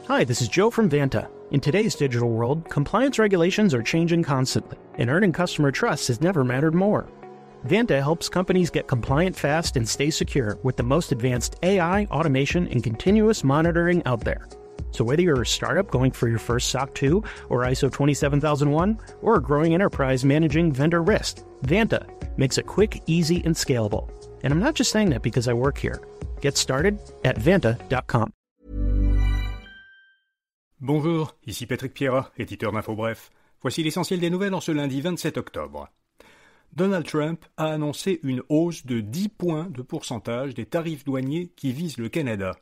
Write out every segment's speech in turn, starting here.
Hi, this is Joe from Vanta. In today's digital world, compliance regulations are changing constantly, and earning customer trust has never mattered more. Vanta helps companies get compliant fast and stay secure with the most advanced AI, automation, and continuous monitoring out there. So whether you're a startup going for your first SOC 2 or ISO 27001, or a growing enterprise managing vendor risk, Vanta makes it quick, easy, and scalable. And I'm not just saying that because I work here. Get started at vanta.com. Bonjour, ici Patrick Pierrat, éditeur d'InfoBref. Voici l'essentiel des nouvelles en ce lundi 27 octobre. Donald Trump a annoncé une hausse de 10 points de pourcentage des tarifs douaniers qui visent le Canada.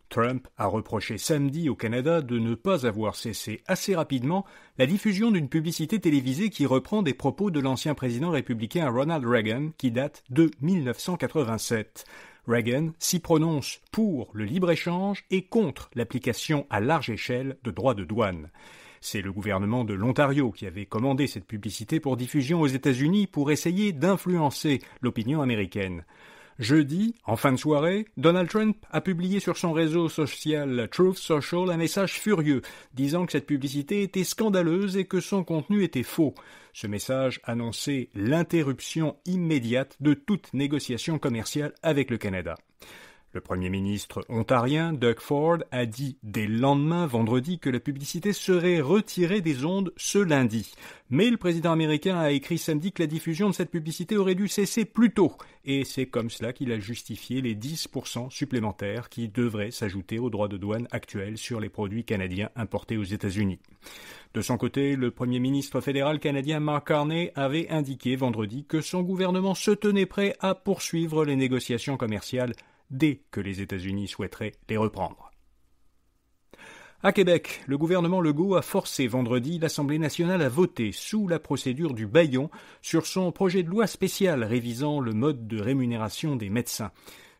Trump a reproché samedi au Canada de ne pas avoir cessé assez rapidement la diffusion d'une publicité télévisée qui reprend des propos de l'ancien président républicain Ronald Reagan qui date de 1987. Reagan s'y prononce pour le libre-échange et contre l'application à large échelle de droits de douane. C'est le gouvernement de l'Ontario qui avait commandé cette publicité pour diffusion aux États-Unis pour essayer d'influencer l'opinion américaine. Jeudi, en fin de soirée, Donald Trump a publié sur son réseau social Truth Social un message furieux, disant que cette publicité était scandaleuse et que son contenu était faux. Ce message annonçait l'interruption immédiate de toute négociation commerciale avec le Canada. Le premier ministre ontarien, Doug Ford, a dit dès le lendemain, vendredi, que la publicité serait retirée des ondes ce lundi. Mais le président américain a écrit samedi que la diffusion de cette publicité aurait dû cesser plus tôt. Et c'est comme cela qu'il a justifié les 10% supplémentaires qui devraient s'ajouter aux droits de douane actuels sur les produits canadiens importés aux États-Unis. De son côté, le premier ministre fédéral canadien Mark Carney avait indiqué vendredi que son gouvernement se tenait prêt à poursuivre les négociations commerciales dès que les États-Unis souhaiteraient les reprendre. À Québec, le gouvernement Legault a forcé vendredi l'Assemblée nationale à voter sous la procédure du bâillon sur son projet de loi spécial révisant le mode de rémunération des médecins.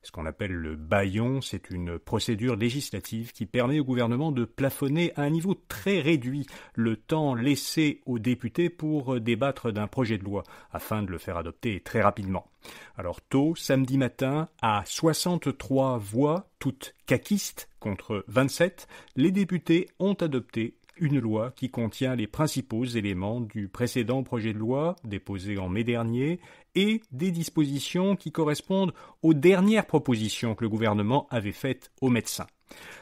Ce qu'on appelle le bâillon, c'est une procédure législative qui permet au gouvernement de plafonner à un niveau très réduit le temps laissé aux députés pour débattre d'un projet de loi, afin de le faire adopter très rapidement. Alors tôt, samedi matin, à 63 voix, toutes caquistes, contre 27, les députés ont adopté une loi qui contient les principaux éléments du précédent projet de loi déposé en mai dernier et des dispositions qui correspondent aux dernières propositions que le gouvernement avait faites aux médecins.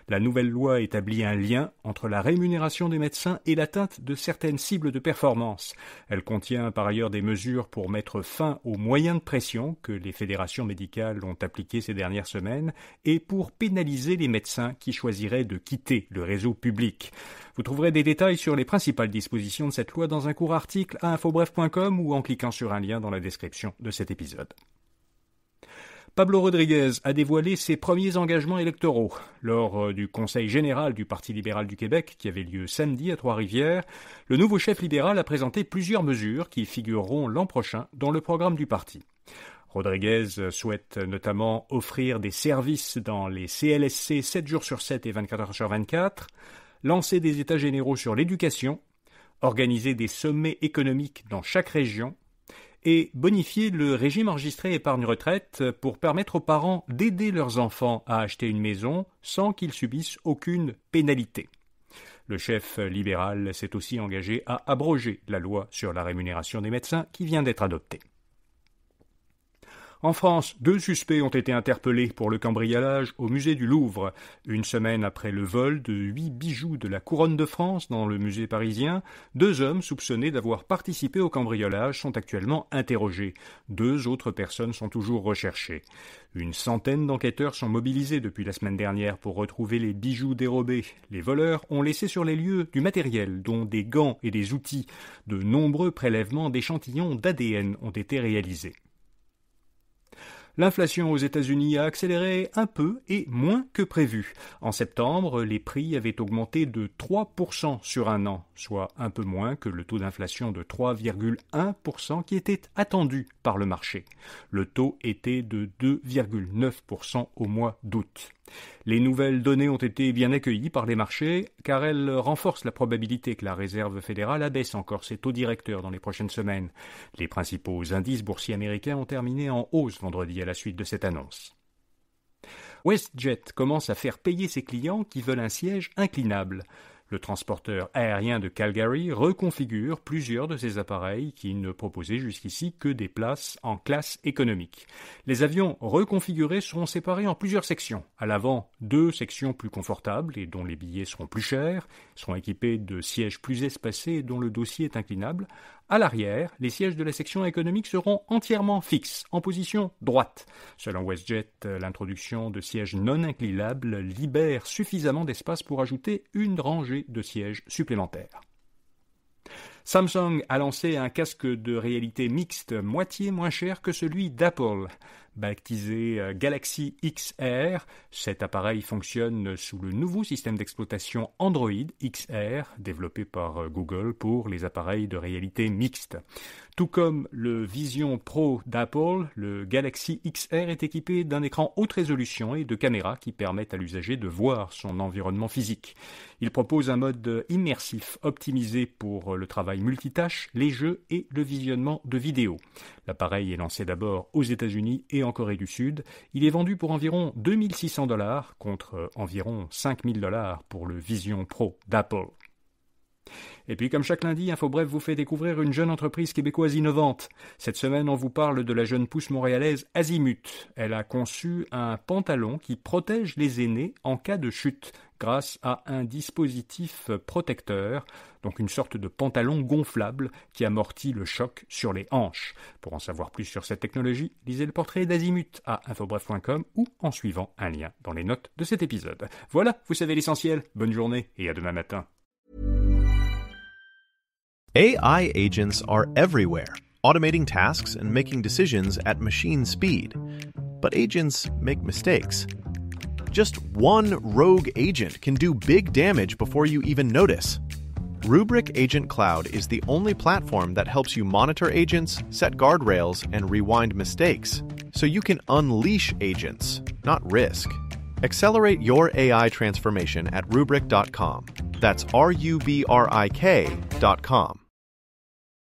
La nouvelle loi établit un lien entre la rémunération des médecins et l'atteinte de certaines cibles de performance. Elle contient par ailleurs des mesures pour mettre fin aux moyens de pression que les fédérations médicales ont appliqués ces dernières semaines et pour pénaliser les médecins qui choisiraient de quitter le réseau public. Vous trouverez des détails sur les principales dispositions de cette loi dans un court article à infobref.com ou en cliquant sur un lien dans la description de cet épisode. Pablo Rodriguez a dévoilé ses premiers engagements électoraux. Lors du Conseil général du Parti libéral du Québec, qui avait lieu samedi à Trois-Rivières, le nouveau chef libéral a présenté plusieurs mesures qui figureront l'an prochain dans le programme du parti. Rodriguez souhaite notamment offrir des services dans les CLSC 7 jours sur 7 et 24 heures sur 24, lancer des états généraux sur l'éducation, organiser des sommets économiques dans chaque région, et bonifier le régime enregistré épargne-retraite pour permettre aux parents d'aider leurs enfants à acheter une maison sans qu'ils subissent aucune pénalité. Le chef libéral s'est aussi engagé à abroger la loi sur la rémunération des médecins qui vient d'être adoptée. En France, 2 suspects ont été interpellés pour le cambriolage au musée du Louvre. Une semaine après le vol de 8 bijoux de la couronne de France dans le musée parisien, 2 hommes soupçonnés d'avoir participé au cambriolage sont actuellement interrogés. 2 autres personnes sont toujours recherchées. Une centaine d'enquêteurs sont mobilisés depuis la semaine dernière pour retrouver les bijoux dérobés. Les voleurs ont laissé sur les lieux du matériel, dont des gants et des outils. De nombreux prélèvements d'échantillons d'ADN ont été réalisés. L'inflation aux États-Unis a accéléré un peu et moins que prévu. En septembre, les prix avaient augmenté de 3% sur un an, soit un peu moins que le taux d'inflation de 3,1% qui était attendu par le marché. Le taux était de 2,9% au mois d'août. Les nouvelles données ont été bien accueillies par les marchés car elles renforcent la probabilité que la Réserve fédérale abaisse encore ses taux directeurs dans les prochaines semaines. Les principaux indices boursiers américains ont terminé en hausse vendredi à la suite de cette annonce. WestJet commence à faire payer ses clients qui veulent un siège inclinable. Le transporteur aérien de Calgary reconfigure plusieurs de ses appareils qui ne proposaient jusqu'ici que des places en classe économique. Les avions reconfigurés seront séparés en plusieurs sections. À l'avant, 2 sections plus confortables et dont les billets seront plus chers, seront équipés de sièges plus espacés et dont le dossier est inclinable. À l'arrière, les sièges de la section économique seront entièrement fixes, en position droite. Selon WestJet, l'introduction de sièges non inclinables libère suffisamment d'espace pour ajouter une rangée de sièges supplémentaires. Samsung a lancé un casque de réalité mixte moitié moins cher que celui d'Apple. Baptisé Galaxy XR, cet appareil fonctionne sous le nouveau système d'exploitation Android XR, développé par Google pour les appareils de réalité mixte. Tout comme le Vision Pro d'Apple, le Galaxy XR est équipé d'un écran haute résolution et de caméras qui permettent à l'usager de voir son environnement physique. Il propose un mode immersif optimisé pour le travail multitâche, les jeux et le visionnement de vidéos. L'appareil est lancé d'abord aux États-Unis et en Corée du Sud. Il est vendu pour environ $2 600 contre environ $5 000 pour le Vision Pro d'Apple. Et puis comme chaque lundi, InfoBref vous fait découvrir une jeune entreprise québécoise innovante. Cette semaine, on vous parle de la jeune pousse montréalaise Azimut. Elle a conçu un pantalon qui protège les aînés en cas de chute grâce à un dispositif protecteur, donc une sorte de pantalon gonflable qui amortit le choc sur les hanches. Pour en savoir plus sur cette technologie, lisez le portrait d'Azimut à infobref.com ou en suivant un lien dans les notes de cet épisode. Voilà, vous savez l'essentiel. Bonne journée et à demain matin. AI agents are everywhere, automating tasks and making decisions at machine speed. But agents make mistakes. Just one rogue agent can do big damage before you even notice. Rubrik Agent Cloud is the only platform that helps you monitor agents, set guardrails, and rewind mistakes, so you can unleash agents, not risk. Accelerate your AI transformation at Rubrik.com. That's RUBRIK.com.